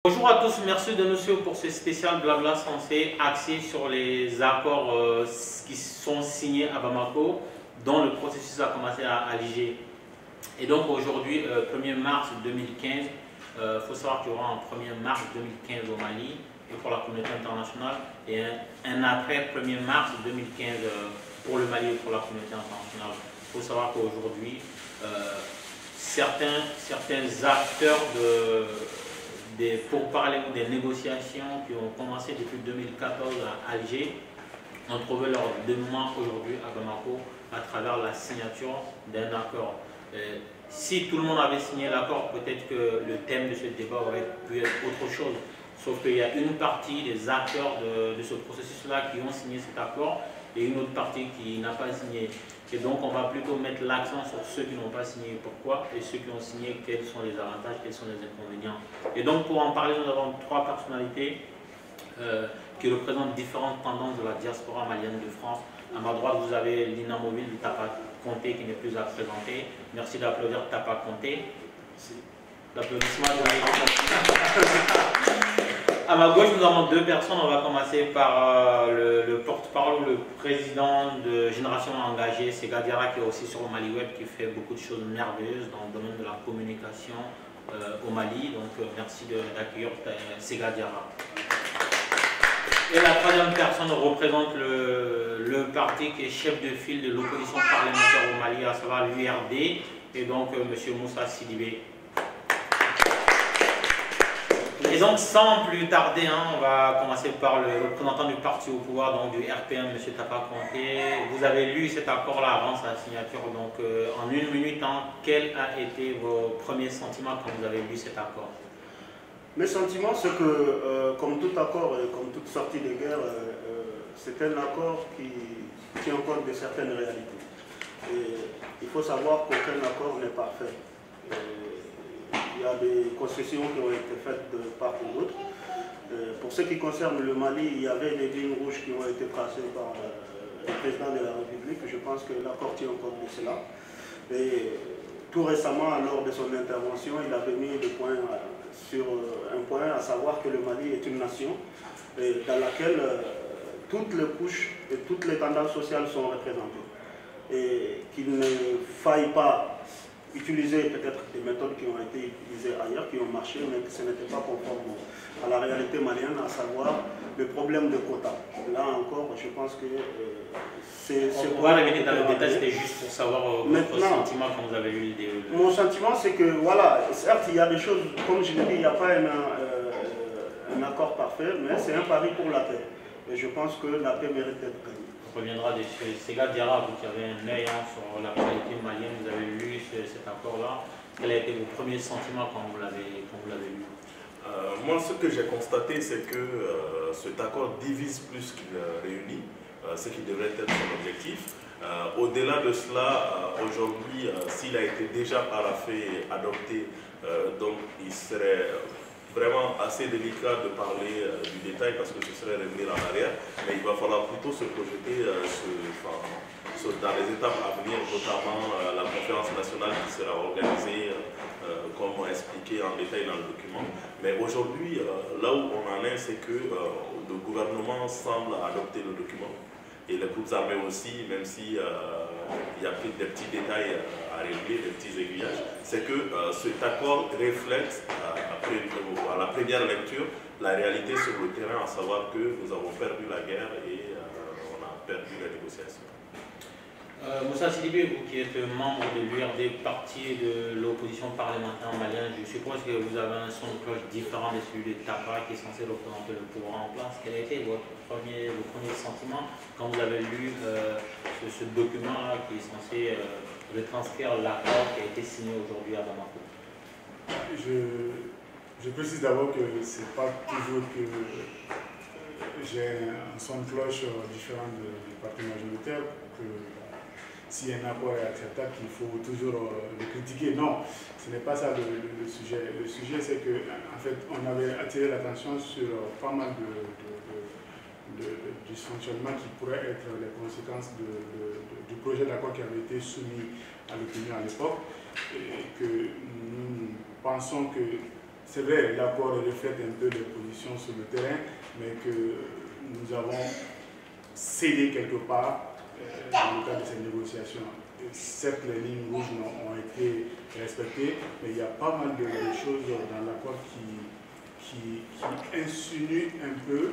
Bonjour à tous, merci de nous suivre pour ce spécial Blabla censé axé sur les accords qui sont signés à Bamako, dont le processus a commencé à Alger. Et donc aujourd'hui, 1er mars 2015, il faut savoir qu'il y aura un 1er mars 2015 au Mali et pour la communauté internationale et un après 1er mars 2015 pour le Mali et pour la communauté internationale. Il faut savoir qu'aujourd'hui, certains acteurs des pourparlers ou des négociations qui ont commencé depuis 2014 à Alger ont trouvé leur dénouement aujourd'hui à Bamako à travers la signature d'un accord. Si tout le monde avait signé l'accord, peut-être que le thème de ce débat aurait pu être autre chose. Sauf qu'il y a une partie des acteurs de ce processus-là qui ont signé cet accord et une autre partie qui n'a pas signé. Et donc on va plutôt mettre l'accent sur ceux qui n'ont pas signé, pourquoi, et ceux qui ont signé, quels sont les avantages, quels sont les inconvénients. Et donc pour en parler, nous avons trois personnalités qui représentent différentes tendances de la diaspora malienne de France. À ma droite, vous avez l'inamovible Tapa Conté qui n'est plus à présenter. Merci d'applaudir Tapa Conté. L'applaudissement de À ma gauche, nous avons deux personnes. On va commencer par le porte-parole, le président de Génération Engagée, Sega Diarra, qui est aussi sur le Mali Web, qui fait beaucoup de choses merveilleuses dans le domaine de la communication au Mali. Donc, merci d'accueillir Sega Diarra. Et la troisième personne représente le parti qui est chef de file de l'opposition parlementaire au Mali, à savoir l'URD, et donc M. Moussa Sidibé. Et donc, sans plus tarder, on va commencer par le représentant du parti au pouvoir, donc du RPM, M. Tapa Conté. Vous avez lu cet accord-là avant sa signature, donc en une minute, quels ont été vos premiers sentiments quand vous avez lu cet accord? Mes sentiments, c'est que, comme tout accord et comme toute sortie de guerre, c'est un accord qui tient compte de certaines réalités. Et il faut savoir qu'aucun accord n'est parfait. Il y a des concessions qui ont été faites de part et d'autre. Pour ce qui concerne le Mali, il y avait des lignes rouges qui ont été tracées par le président de la République. Je pense que l'accord tient compte de cela. Et tout récemment, lors de son intervention, il avait mis le point sur un point, à savoir que le Mali est une nation dans laquelle toutes les couches et toutes les tendances sociales sont représentées. Et qu'il ne faille pas utiliser peut-être des méthodes qui ont été utilisées ailleurs, qui ont marché, mais que ce n'était pas conforme à la réalité malienne, à savoir le problème de quotas. Là encore, je pense que c'est... On va revenir dans le détail, c'était juste pour savoir votre sentiment quand vous avez lu l'idée. Mon sentiment, c'est que, voilà, certes, il y a des choses, comme je l'ai dit, il n'y a pas un accord parfait, mais c'est un pari pour la paix. Et je pense que la paix mérite d'être gagnée. On reviendra dessus. Sega Diarra, vous qui avez un œil sur l'actualité malienne, vous avez lu cet accord-là. Quels ont été vos premiers sentiments quand vous l'avez lu? Moi, ce que j'ai constaté, c'est que cet accord divise plus qu'il réunit, ce qui devrait être son objectif. Au-delà de cela, aujourd'hui, s'il a été déjà paraphé, adopté, donc il serait vraiment assez délicat de parler du détail parce que ce serait revenir en arrière, mais il va falloir plutôt se projeter dans les étapes à venir, notamment la conférence nationale qui sera organisée, comme expliqué en détail dans le document. Mais aujourd'hui, là où on en est, c'est que le gouvernement semble adopter le document et les groupes armés aussi, même si il y a des petits détails à régler, des petits aiguillages, c'est que cet accord reflète à la première lecture la réalité sur le terrain, à savoir que nous avons perdu la guerre et on a perdu la négociation. Moussa Sidibé, vous qui êtes membre de l'URD, parti de l'opposition parlementaire malienne, je suppose que vous avez un son de cloche différent de celui de Tapa qui est censé représenter le pouvoir en place. Quel a été vos premiers sentiments quand vous avez lu ce document-là qui est censé retranscrire l'accord qui a été signé aujourd'hui à Bamako? Je précise d'abord que ce n'est pas toujours que j'ai un son de cloche différent du parti majoritaire, que si un accord est acceptable, qu'il faut toujours le critiquer. Non, ce n'est pas ça le sujet. Le sujet, c'est que en fait, on avait attiré l'attention sur pas mal de dysfonctionnements qui pourraient être les conséquences du projet d'accord qui avait été soumis à l'opinion à l'époque, et que nous pensons que c'est vrai, l'accord reflète un peu les positions sur le terrain, mais que nous avons cédé quelque part dans le cadre de ces négociations. Certes, les lignes rouges ont été respectées, mais il y a pas mal de choses dans l'accord qui insinuent un peu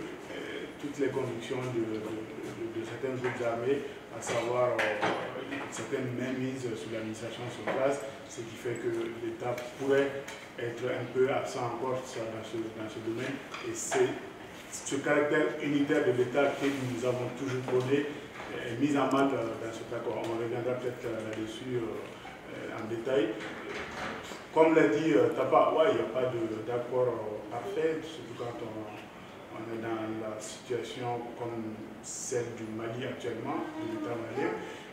toutes les convictions de certains groupes armés, à savoir certaines mainmises sur l'administration sur place, ce qui fait que l'État pourrait être un peu absent encore dans ce domaine. Et c'est ce caractère unitaire de l'État que nous avons toujours prôné est mis en mal dans cet accord. On reviendra peut-être là-dessus en détail. Comme l'a dit Tapa, ouais, il n'y a pas d'accord parfait, surtout quand on est dans la situation comme celle du Mali actuellement, de l'État malien.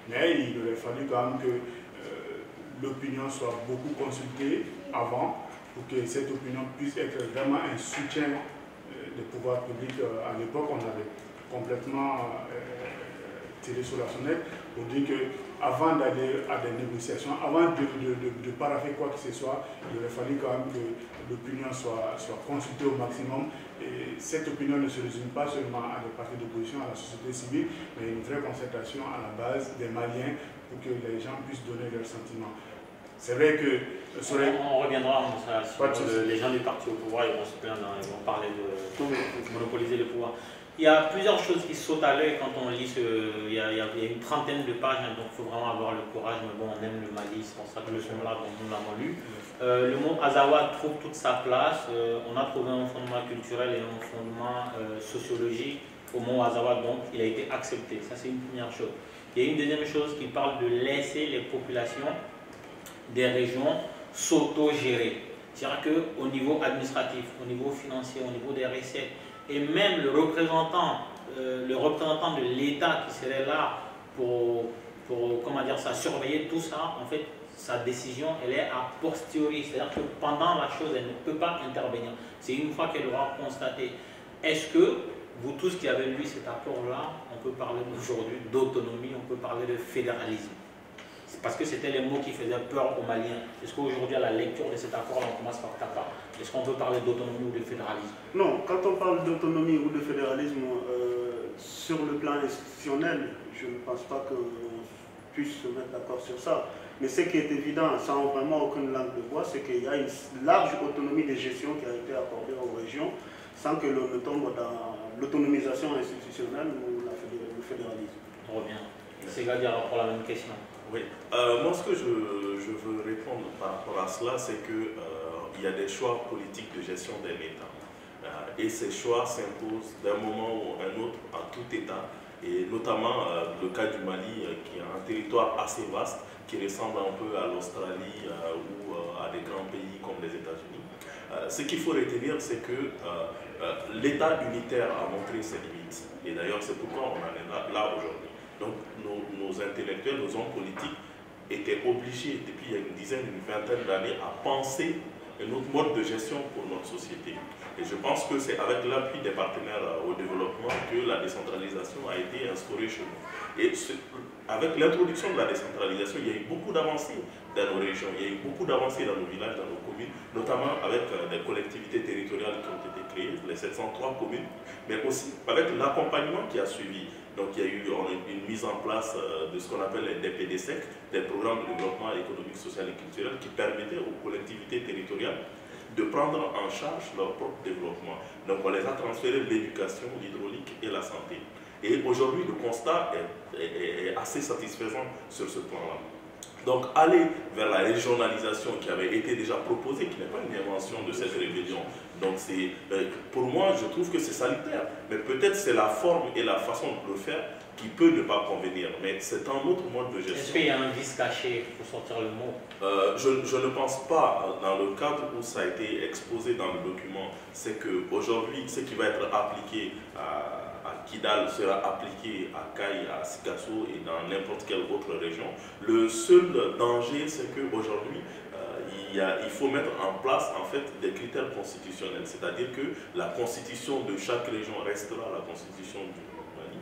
Mais il aurait fallu quand même que l'opinion soit beaucoup consultée avant pour que cette opinion puisse être vraiment un soutien des pouvoirs publics. À l'époque, on avait complètement tiré sur la sonnette pour dire qu'avant d'aller à des négociations, avant de paraffer quoi que ce soit, il aurait fallu quand même que l'opinion soit consultée au maximum. Et cette opinion ne se résume pas seulement à des partis d'opposition, à la société civile, mais une vraie concertation à la base des Maliens pour que les gens puissent donner leurs sentiments. C'est vrai que... On reviendra sur les gens du parti au pouvoir, ils vont se plaindre, ils vont parler de monopoliser le pouvoir. Il y a plusieurs choses qui sautent à l'œil quand on lit il y a une trentaine de pages, hein, donc il faut vraiment avoir le courage, mais bon, on aime le Mali, c'est pour ça que le son-là, nous l'avons lu. Le mot Azawad trouve toute sa place, on a trouvé un fondement culturel et un fondement sociologique au mot Azawad, donc il a été accepté, ça c'est une première chose. Il y a une deuxième chose qui parle de laisser les populations des régions s'auto-gérer. C'est-à-dire qu'au niveau administratif, au niveau financier, au niveau des recettes, et même le représentant de l'État qui serait là pour comment dire ça, surveiller tout ça, en fait, sa décision, elle est a posteriori. C'est-à-dire que pendant la chose, elle ne peut pas intervenir. C'est une fois qu'elle aura constaté. Est-ce que vous tous qui avez lu cet accord-là, on peut parler aujourd'hui d'autonomie, on peut parler de fédéralisme? Parce que c'était les mots qui faisaient peur aux Maliens. Est-ce qu'aujourd'hui, à la lecture de cet accord, on commence par Tapa? Est-ce qu'on peut parler d'autonomie ou de fédéralisme? Non, quand on parle d'autonomie ou de fédéralisme, sur le plan institutionnel, je ne pense pas qu'on puisse se mettre d'accord sur ça. Mais ce qui est évident, sans vraiment aucune langue de bois, c'est qu'il y a une large autonomie de gestion qui a été accordée aux régions, sans que l'on ne tombe dans l'autonomisation institutionnelle ou le fédéralisme. On revient. C'est Gadia pour la même question. Oui, moi ce que je veux répondre par rapport à cela, c'est qu'il y a des choix politiques de gestion d'un État. Et ces choix s'imposent d'un moment ou à un autre à tout État, et notamment le cas du Mali, qui est un territoire assez vaste, qui ressemble un peu à l'Australie ou à des grands pays comme les États-Unis. Ce qu'il faut retenir, c'est que l'État unitaire a montré ses limites. Et d'ailleurs, c'est pourquoi on en est là aujourd'hui. Donc nos intellectuels, nos hommes politiques étaient obligés depuis il y a une dizaine, une vingtaine d'années à penser un autre mode de gestion pour notre société. Et je pense que c'est avec l'appui des partenaires au développement que la décentralisation a été instaurée chez nous. Et avec l'introduction de la décentralisation, il y a eu beaucoup d'avancées dans nos régions, il y a eu beaucoup d'avancées dans nos villages, dans nos communes, notamment avec des collectivités territoriales qui ont été créées, les 703 communes, mais aussi avec l'accompagnement qui a suivi. Donc il y a eu une mise en place de ce qu'on appelle les DPDSEC, des programmes de développement économique, social et culturel qui permettaient aux collectivités territoriales de prendre en charge leur propre développement. Donc on les a transférés l'éducation, l'hydraulique et la santé. Et aujourd'hui le constat est assez satisfaisant sur ce plan-là. Donc aller vers la régionalisation qui avait été déjà proposée, qui n'est pas une invention de cette rébellion. Donc pour moi, je trouve que c'est salutaire. Mais peut-être c'est la forme et la façon de le faire qui peut ne pas convenir. Mais c'est un autre mode de gestion. Est-ce qu'il y a un vice caché pour sortir le mot? Je ne pense pas, dans le cadre où ça a été exposé dans le document, c'est qu'aujourd'hui, ce qui va être appliqué à Kidal sera appliqué à Kay, à Sikasso et dans n'importe quelle autre région. Le seul danger, c'est qu'aujourd'hui, il faut mettre en place en fait des critères constitutionnels, c'est-à-dire que la constitution de chaque région restera la constitution du Mali,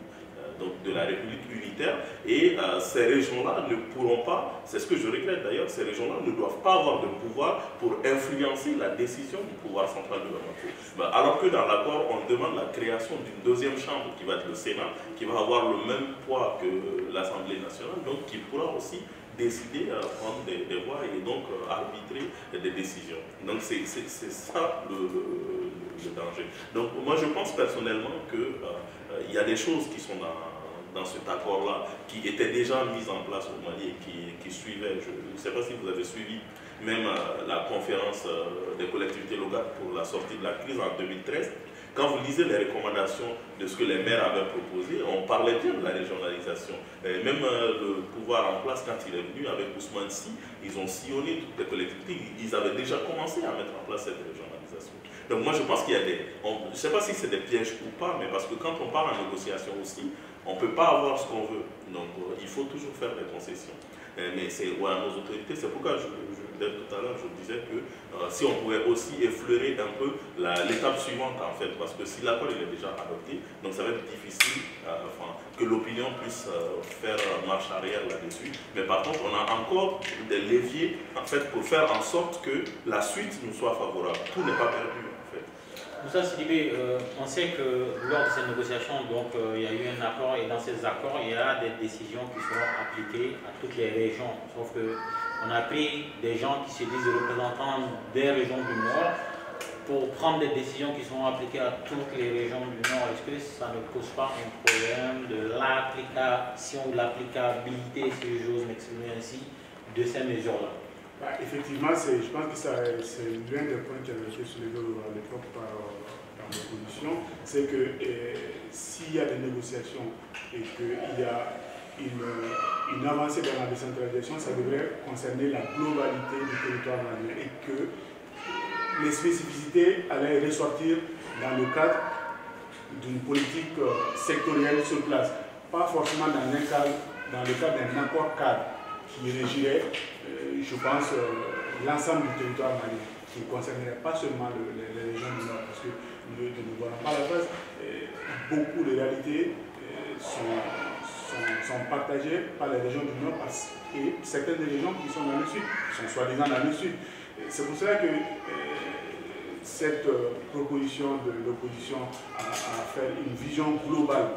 donc de la République unitaire, et ces régions-là ne pourront pas, c'est ce que je regrette d'ailleurs, ces régions-là ne doivent pas avoir de pouvoir pour influencer la décision du pouvoir central de Bamako. Alors que dans l'accord, on demande la création d'une deuxième chambre qui va être le Sénat, qui va avoir le même poids que l'Assemblée nationale, donc qui pourra aussi décider à prendre des voix et donc arbitrer des décisions. Donc c'est ça le danger. Donc moi je pense personnellement qu'il y a des choses qui sont dans cet accord-là, qui étaient déjà mises en place au Mali et qui suivaient. Je ne sais pas si vous avez suivi même la conférence des collectivités locales pour la sortie de la crise en 2013. Quand vous lisez les recommandations de ce que les maires avaient proposé, on parlait bien de la régionalisation. Et même le pouvoir en place, quand il est venu avec Ousmane Sy, ils ont sillonné toutes les collectivités. Ils avaient déjà commencé à mettre en place cette régionalisation. Donc moi je pense qu'il y a des... je ne sais pas si c'est des pièges ou pas, mais parce que quand on parle en négociation aussi, on ne peut pas avoir ce qu'on veut. Donc il faut toujours faire des concessions. Mais c'est à nos autorités, c'est pourquoi dès tout à l'heure je disais que si on pouvait aussi effleurer un peu l'étape suivante en fait, parce que si l'accord est déjà adopté, donc ça va être difficile que l'opinion puisse faire marche arrière là-dessus. Mais par contre, on a encore des leviers en fait pour faire en sorte que la suite nous soit favorable. Tout n'est pas perdu en fait. Moussa Sidibé, on sait que lors de ces négociations, donc, il y a eu un accord et dans ces accords, il y a des décisions qui seront appliquées à toutes les régions. Sauf qu'on a pris des gens qui se disent représentants des régions du Nord pour prendre des décisions qui seront appliquées à toutes les régions du Nord. Est-ce que ça ne pose pas un problème de l'application ou l'applicabilité, si j'ose m'exprimer ainsi, de ces mesures-là? Effectivement, je pense que c'est l'un des points qui avait été soulevé à l'époque par l'opposition, c'est que s'il y a des négociations et qu'il y a une avancée dans la décentralisation, ça devrait concerner la globalité du territoire malien et que les spécificités allaient ressortir dans le cadre d'une politique sectorielle sur place, pas forcément dans le cadre d'un accord cadre qui régirait, je pense, l'ensemble du territoire malien, qui ne concernerait pas seulement les régions du Nord, parce que nous ne voyons pas la face. Beaucoup de réalités sont partagées par les régions du Nord et certaines des régions qui sont dans le Sud, qui sont soi-disant dans le Sud. C'est pour cela que cette proposition de l'opposition à faire une vision globale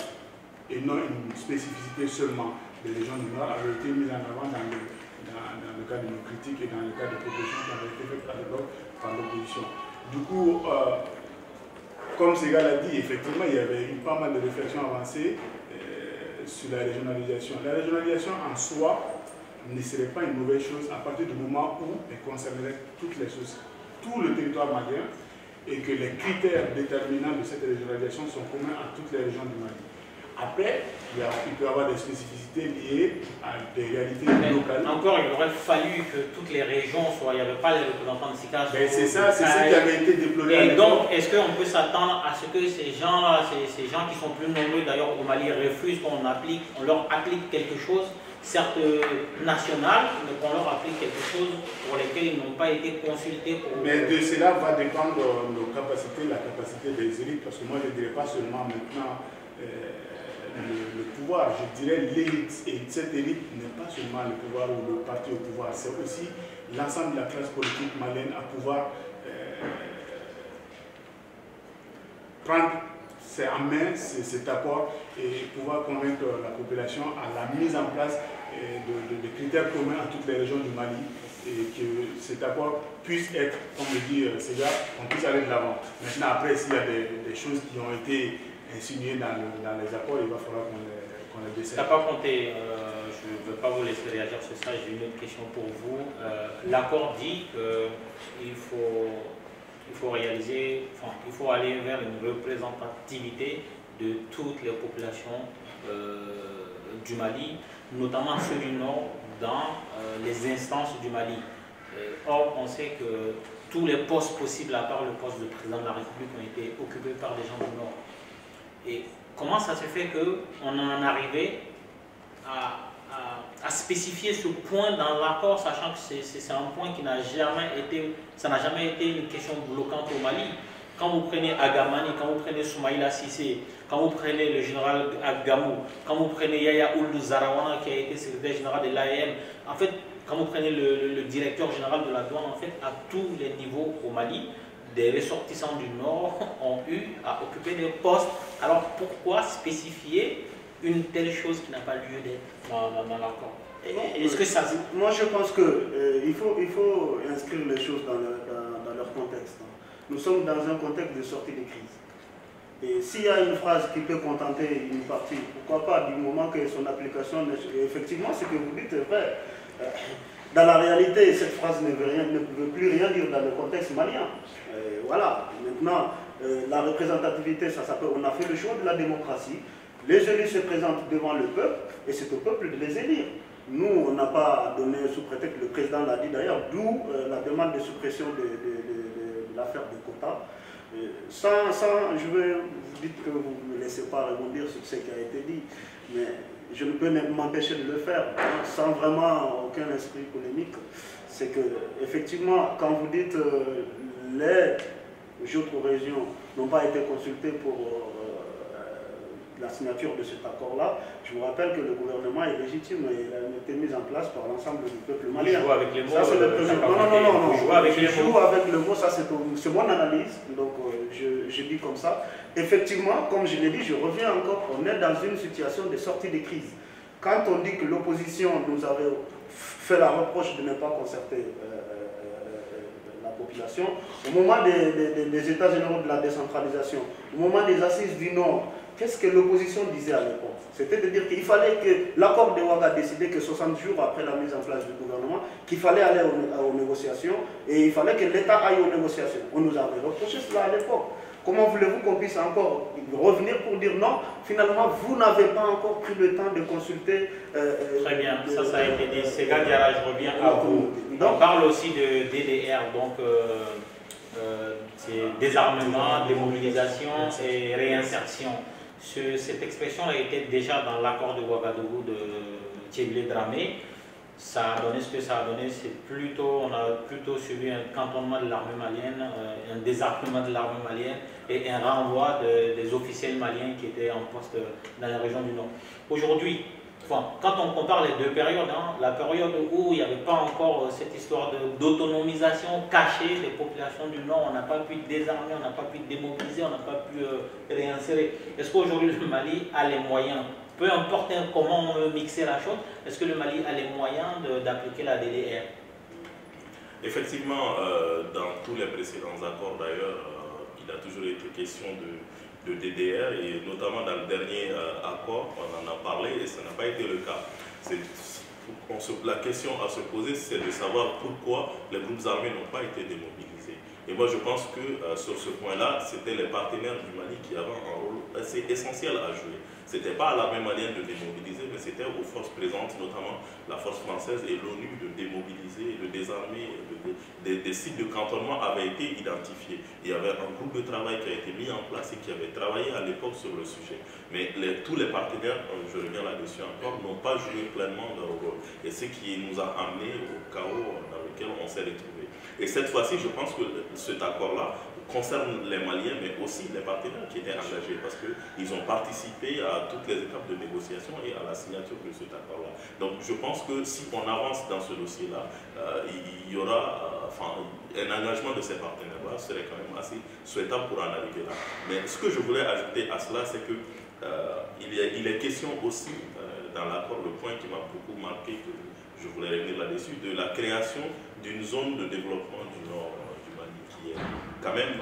et non une spécificité seulement des régions du Nord avait été mise en avant dans le cadre de nos critiques et dans le cadre de propositions qui avaient été faites à l'époque par l'opposition. Du coup, comme Ségal l'a dit, effectivement, il y avait eu pas mal de réflexions avancées sur la régionalisation. La régionalisation en soi ne serait pas une mauvaise chose à partir du moment où elle concernerait toutes les choses, tout le territoire malien, et que les critères déterminants de cette régionalisation sont communs à toutes les régions du Mali. Après, il peut y avoir des spécificités liées à des réalités locales. Encore, il aurait fallu que toutes les régions soient, il n'y avait pas les représentants de SICA. C'est ça, c'est ce qui avait été déploré. Et donc, est-ce qu'on peut s'attendre à ce que ces gens-là, ces gens qui sont plus nombreux d'ailleurs au Mali, refusent qu'on leur applique quelque chose, certes national, mais qu'on leur applique quelque chose pour lesquels ils n'ont pas été consultés pour... Mais de cela va dépendre nos capacités, la capacité des élites, parce que moi je ne dirais pas seulement maintenant le pouvoir, je dirais l'élite. Et cette élite n'est pas seulement le pouvoir ou le parti au pouvoir, c'est aussi l'ensemble de la classe politique malienne à pouvoir prendre en main cet accord et pouvoir convaincre la population à la mise en place de critères communs à toutes les régions du Mali et que cet accord puisse être, comme le dit Séga, on puisse aller de l'avant. Maintenant, après, s'il y a des choses qui ont été insinuées dans les accords, il va falloir qu'on les décide. Ça n'a pas compté, je ne veux pas vous laisser réagir sur ça, j'ai une autre question pour vous. L'accord dit qu'il faut réaliser, enfin, il faut aller vers une représentativité de toutes les populations du Mali, notamment ceux du Nord, dans les instances du Mali. Or, on sait que tous les postes possibles, à part le poste de président de la République, ont été occupés par des gens du Nord. Et comment ça se fait qu'on en est arrivé à spécifier ce point dans l'accord, sachant que c'est un point qui n'a jamais été, ça n'a jamais été une question bloquante au Mali. Quand vous prenez Agamani, quand vous prenez Soumaïla Sissé, quand vous prenez le général Agamou, quand vous prenez Yaya Ould Zarawana qui a été secrétaire général de l'AEM, en fait, quand vous prenez le directeur général de la douane, en fait, à tous les niveaux au Mali, des ressortissants du Nord ont eu à occuper des postes. Alors pourquoi spécifier une telle chose qui n'a pas lieu d'être dans l'accord? Est-ce que ça... Moi je pense qu'il faut inscrire les choses dans leur contexte. Nous sommes dans un contexte de sortie de crise. Et s'il y a une phrase qui peut contenter une partie, pourquoi pas, du moment que son application, effectivement ce que vous dites est vrai. Dans la réalité, cette phrase ne veut plus rien dire dans le contexte malien. Voilà, maintenant, la représentativité, ça s'appelle, on a fait le choix de la démocratie. Les élus se présentent devant le peuple et c'est au peuple de les élire. Nous, on n'a pas donné sous prétexte, le président l'a dit d'ailleurs, d'où la demande de suppression de l'affaire des quotas. Je vais vous dire que vous ne me laissez pas rebondir sur ce qui a été dit, mais je ne peux m'empêcher de le faire, hein, sans vraiment aucun esprit polémique. C'est que, effectivement, quand vous dites les autres régions n'ont pas été consultées pour la signature de cet accord-là, je vous rappelle que le gouvernement est légitime et il a été mis en place par l'ensemble du peuple malien. Joue avec les mots. Ça, c'est le premier. Non. Je joue avec le mot, ça c'est mon analyse, donc je dis comme ça. Effectivement, comme je l'ai dit, je reviens encore, on est dans une situation de sortie de crise. Quand on dit que l'opposition nous avait fait la reproche de ne pas concerter la population, au moment des États généraux de la décentralisation, au moment des assises du Nord, qu'est-ce que l'opposition disait à l'époque? C'était de dire qu'il fallait que l'accord de Ouaga décidait que 60 jours après la mise en place du gouvernement, qu'il fallait aller aux négociations et il fallait que l'État aille aux négociations. On nous avait reproché cela à l'époque. Comment voulez-vous qu'on puisse encore revenir pour dire non, finalement, vous n'avez pas encore pris le temps de consulter... Très bien, ça a été dit. Sega Diarra, je reviens à vous. On parle aussi de DDR, donc c'est désarmement, démobilisation et réinsertion. Cette expression a été déjà dans l'accord de Ouagadougou de Thierry Dramé. Ça a donné ce que ça a donné, on a plutôt suivi un cantonnement de l'armée malienne, un désarmement de l'armée malienne et un renvoi des officiels maliens qui étaient en poste dans la région du Nord. Aujourd'hui, quand on compare les deux périodes, la période où il n'y avait pas encore cette histoire d'autonomisation cachée des populations du Nord, on n'a pas pu désarmer, on n'a pas pu démobiliser, on n'a pas pu réinsérer. Est-ce qu'aujourd'hui le Mali a les moyens, peu importe comment on veut mixer la chose, est-ce que le Mali a les moyens d'appliquer la DDR? Effectivement, dans tous les précédents accords d'ailleurs, il a toujours été question de DDR et notamment dans le dernier accord, on en a parlé et ça n'a pas été le cas. La question à se poser, c'est de savoir pourquoi les groupes armés n'ont pas été démobilisés. Et moi je pense que sur ce point-là, c'était les partenaires du Mali qui avaient un rôle assez essentiel à jouer. Ce n'était pas à l'armée malienne de démobiliser, mais c'était aux forces présentes, notamment la force française et l'ONU, de démobiliser, de désarmer. Des sites de cantonnement avaient été identifiés. Il y avait un groupe de travail qui a été mis en place et qui avait travaillé à l'époque sur le sujet. Mais tous les partenaires, je reviens là-dessus encore, n'ont pas joué pleinement leur rôle. Et ce qui nous a amené au chaos dans lequel on s'est retrouvé. Et cette fois-ci, je pense que cet accord-là concerne les Maliens, mais aussi les partenaires qui étaient engagés, parce qu'ils ont participé à toutes les étapes de négociation et à la signature de cet accord-là. Donc je pense que si on avance dans ce dossier-là, il y aura un engagement de ces partenaires-là serait quand même assez souhaitable pour en arriver là. Mais ce que je voulais ajouter à cela, c'est que il est question aussi dans l'accord, le point qui m'a beaucoup marqué, que je voulais revenir là-dessus, de la création d'une zone de développement du nord du Mali, qui est quand même,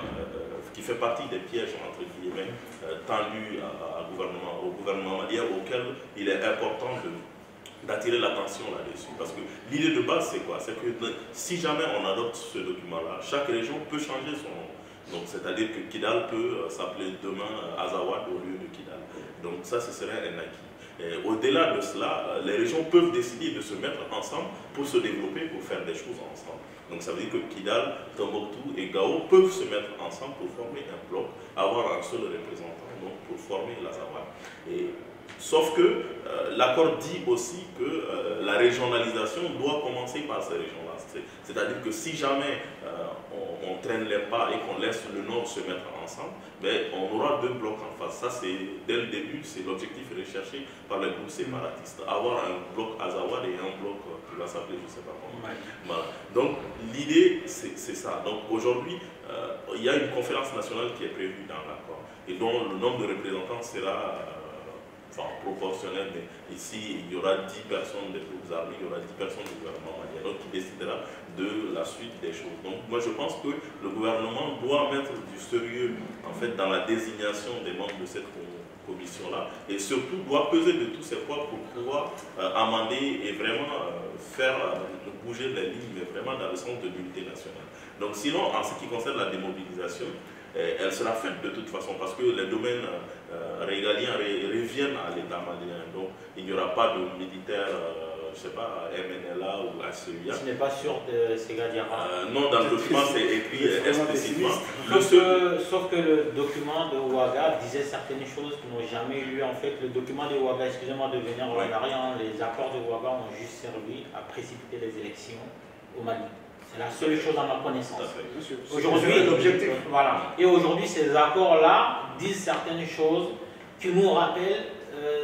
qui fait partie des pièges, entre guillemets, tendus au gouvernement malien, auquel il est important d'attirer l'attention là-dessus. Parce que l'idée de base, c'est quoi? C'est que si jamais on adopte ce document-là, chaque région peut changer son nom. Donc, c'est-à-dire que Kidal peut s'appeler demain Azawad au lieu de Kidal. Donc, ça, ce serait un acquis. Au-delà de cela, les régions peuvent décider de se mettre ensemble pour se développer, pour faire des choses ensemble. Donc ça veut dire que Kidal, Tombouctou et Gao peuvent se mettre ensemble pour former un bloc, avoir un seul représentant, donc pour former l'Azawad. Et Sauf que l'accord dit aussi que la régionalisation doit commencer par ces régions-là. C'est-à-dire que si jamais on traîne les pas et qu'on laisse le Nord se mettre ensemble, ben, on aura deux blocs en face. Ça, c'est dès le début, c'est l'objectif recherché par les groupes séparatistes. Avoir un bloc Azawad et un bloc qui va s'appeler, je ne sais pas comment. Voilà. Donc l'idée, c'est ça. Donc aujourd'hui, il y a une conférence nationale qui est prévue dans l'accord et dont le nombre de représentants sera proportionnel, mais ici il y aura 10 personnes des groupes armés, il y aura 10 personnes du gouvernement malien, donc qui décidera de la suite des choses. Donc moi je pense que le gouvernement doit mettre du sérieux en fait dans la désignation des membres de cette commission-là et surtout doit peser de tous ses poids pour pouvoir amender et vraiment faire bouger les lignes, mais vraiment dans le sens de l'unité nationale. Donc sinon, en ce qui concerne la démobilisation, elle sera faite de toute façon parce que les domaines régaliens reviennent à l'État malien. Donc il n'y aura pas de militaires, je ne sais pas, MNLA ou ACEIA. Ce n'est pas sûr de Segadiara. Non, dans le document c'est écrit explicitement. Sauf que le document de Ouaga disait certaines choses qui n'ont jamais eu lieu. En fait, le document de Ouaga, excusez-moi de venir en arrière, les accords de Ouaga ont juste servi à précipiter les élections au Mali. C'est la seule chose à ma connaissance. Aujourd'hui, l'objectif. Voilà. Et aujourd'hui, ces accords-là disent certaines choses qui nous rappellent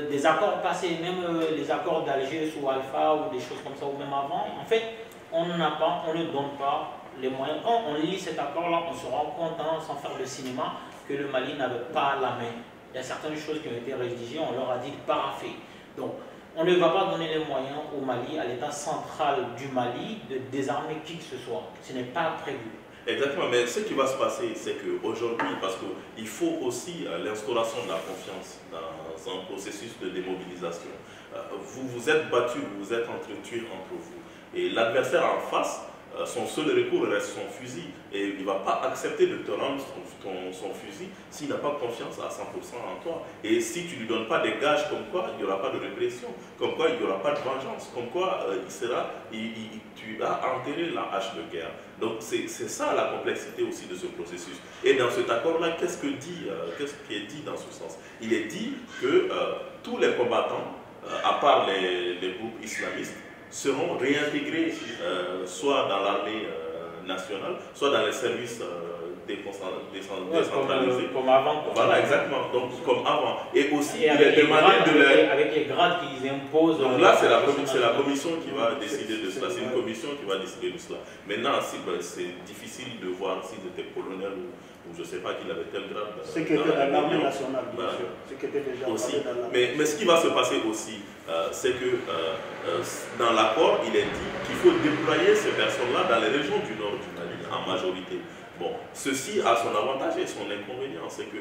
des accords passés, même les accords d'Alger sous Alpha ou des choses comme ça, ou même avant. En fait, on ne donne pas les moyens. Quand on lit cet accord-là, on se rend compte, sans faire de cinéma, que le Mali n'avait pas la main. Il y a certaines choses qui ont été rédigées, on leur a dit de paraffer. Donc, on ne va pas donner les moyens au Mali, à l'État central du Mali, de désarmer qui que ce soit. Ce n'est pas prévu. Exactement, mais ce qui va se passer, c'est qu'aujourd'hui, parce qu'il faut aussi l'instauration de la confiance dans un processus de démobilisation. Vous vous êtes battus, vous vous êtes entretués entre vous. Et l'adversaire en face, son seul recours reste son fusil. Et il ne va pas accepter de te rendre son fusil s'il n'a pas confiance à 100% en toi. Et si tu ne lui donnes pas des gages comme quoi il n'y aura pas de répression, comme quoi il n'y aura pas de vengeance, comme quoi tu as enterré la hache de guerre. Donc c'est ça la complexité aussi de ce processus. Et dans cet accord-là, qu'est-ce qui est dit dans ce sens? Il est dit que tous les combattants, à part les groupes islamistes, seront réintégrés soit dans l'armée nationale, soit dans les services décentralisés. Comme avant. Voilà, exactement. Donc, comme avant. Et aussi, il est demandé de les... Avec les grades qu'ils imposent. Donc là, c'est la commission qui va décider de cela. C'est une commission qui va décider de cela. Maintenant, c'est difficile de voir s'ils étaient colonels ou je ne sais pas qu'il avait tel grade. Ce qui était dans l'armée nationale, bien sûr. Ce qui était déjà aussi. Dans l'armée. Mais ce qui va se passer aussi, c'est que dans l'accord, il est dit qu'il faut déployer ces personnes-là dans les régions du nord du Mali, en majorité. Bon, ceci a son avantage et son inconvénient, c'est que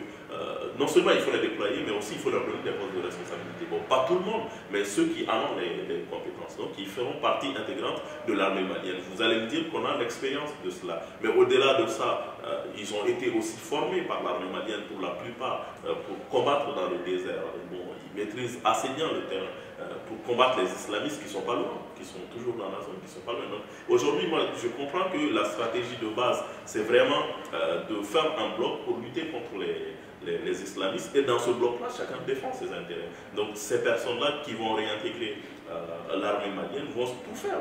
non seulement il faut les déployer, mais aussi il faut leur donner des postes de responsabilité. Bon, pas tout le monde, mais ceux qui en ont les compétences, donc ils feront partie intégrante de l'armée malienne. Vous allez me dire qu'on a l'expérience de cela, mais au-delà de ça, ils ont été aussi formés par l'armée malienne pour la plupart, pour combattre dans le désert. Bon, ils maîtrisent assez bien le terrain pour combattre les islamistes qui ne sont pas loin, qui sont toujours dans la zone, qui ne sont pas loin. Aujourd'hui, moi, je comprends que la stratégie de base, c'est vraiment de faire un bloc pour lutter contre les islamistes. Et dans ce bloc-là, chacun défend ses intérêts. Donc, ces personnes-là qui vont réintégrer l'armée malienne vont tout faire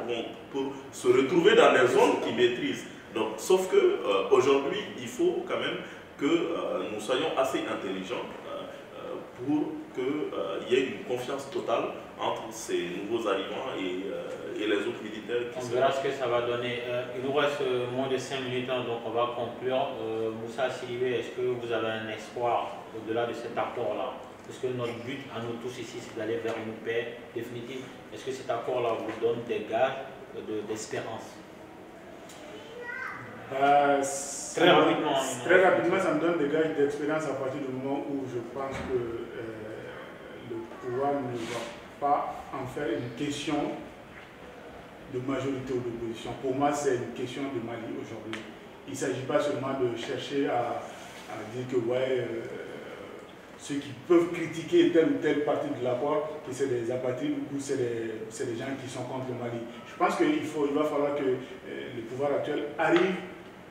pour se retrouver dans les zones qu'ils maîtrisent. Donc, sauf qu'aujourd'hui, il faut quand même que nous soyons assez intelligents pour qu'il y ait une confiance totale entre ces nouveaux arrivants et les autres militaires. On verra ce que ça va donner. Il nous reste moins de 5 minutes, donc on va conclure. Moussa Sidibé, est-ce que vous avez un espoir au-delà de cet accord-là? Parce que notre but à nous tous ici, c'est d'aller vers une paix définitive. Est-ce que cet accord-là vous donne des gages d'espérance? Très rapidement, ça me donne des gages d'expérience à partir du moment où je pense que le pouvoir ne va pas en faire une question de majorité ou d'opposition. Pour moi, c'est une question de Mali aujourd'hui. Il ne s'agit pas seulement de chercher à dire que ceux qui peuvent critiquer telle ou telle partie de l'accord, que c'est des apatrides ou c'est des gens qui sont contre le Mali. Je pense qu'il va falloir que le pouvoir actuel arrive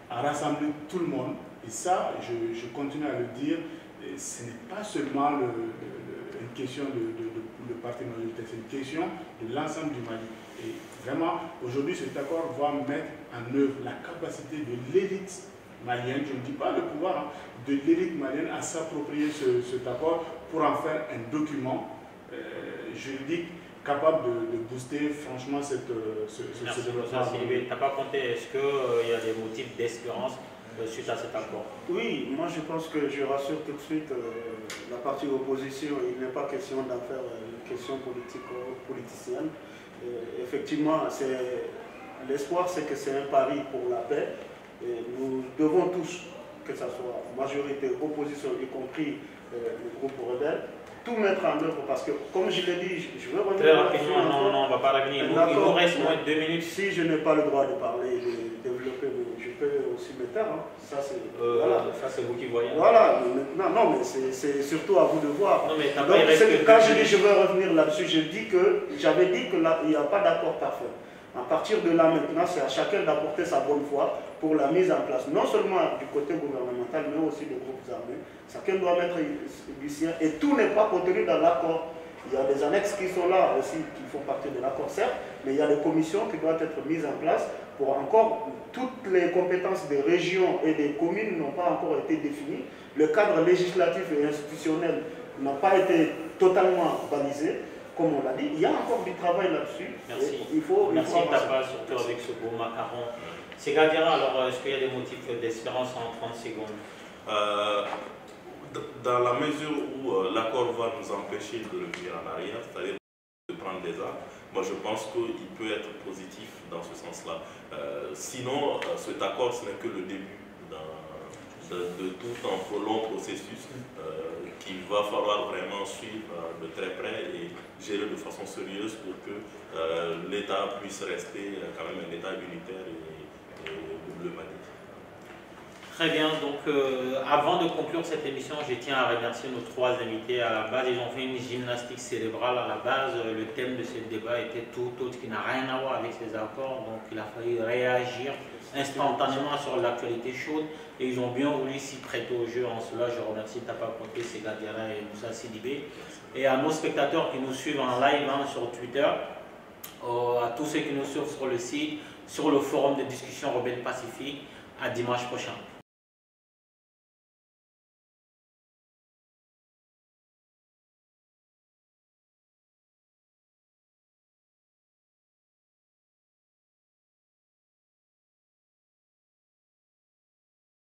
à rassembler tout le monde. Et ça, je continue à le dire, ce n'est pas seulement une question de le parti majoritaire, c'est une question de l'ensemble du Mali. Et vraiment, aujourd'hui, cet accord va mettre en œuvre la capacité de l'élite malienne, je ne dis pas le pouvoir, hein, de l'élite malienne à s'approprier cet accord pour en faire un document juridique capable de booster franchement ce développement. Tu n'as pas compté, est-ce qu'il y a des motifs d'espérance suite à cet accord? Oui, moi je pense que je rassure tout de suite la partie opposition. Il n'est pas question d'en faire une question politicienne. Effectivement, l'espoir c'est que c'est un pari pour la paix. Et nous devons tous, que ce soit majorité, opposition, y compris le groupe rebelle, tout mettre en œuvre parce que, comme je l'ai dit, je veux revenir. Très rapidement, non, on ne va pas revenir. Il nous reste moins de 2 minutes. Si je n'ai pas le droit de parler, de développer, je peux aussi me taire. Hein. Ça, c'est vous qui voyez. Voilà, non, mais c'est surtout à vous de voir. Non, mais donc, quand je dis je veux revenir là-dessus, j'avais dit qu'il n'y a pas d'accord parfait. À partir de là maintenant, c'est à chacun d'apporter sa bonne foi pour la mise en place, non seulement du côté gouvernemental, mais aussi des groupes armés. Chacun doit mettre du sien et tout n'est pas contenu dans l'accord. Il y a des annexes qui sont là aussi, qui font partie de l'accord, certes, mais il y a des commissions qui doivent être mises en place pour encore, toutes les compétences des régions et des communes n'ont pas encore été définies. Le cadre législatif et institutionnel n'a pas été totalement balisé. Comme on l'a dit, il y a encore du travail là-dessus. Merci. Merci Tapa, surtout avec ce beau macaron. Segadira, alors est-ce qu'il y a des motifs d'espérance en 30 secondes? Dans la mesure où l'accord va nous empêcher de revenir en arrière, c'est-à-dire de prendre des armes, moi je pense qu'il peut être positif dans ce sens-là. Sinon, cet accord, ce n'est que le début de tout un long processus qu'il va falloir vraiment suivre de très près et gérer de façon sérieuse pour que l'État puisse rester quand même un État unitaire et emblématique. Très bien, donc avant de conclure cette émission, je tiens à remercier nos 3 invités. À la base, ils ont fait une gymnastique cérébrale. À la base, le thème de ce débat était tout autre qui n'a rien à voir avec ces accords. Donc il a fallu réagir instantanément sur l'actualité chaude et ils ont bien voulu s'y prêter au jeu. En cela, je remercie Tapa Conté, Segadira et Moussa Sidibé. Et à nos spectateurs qui nous suivent en live sur Twitter, à tous ceux qui nous suivent sur le site, sur le forum de discussion Rebelle Pacifique. À dimanche prochain.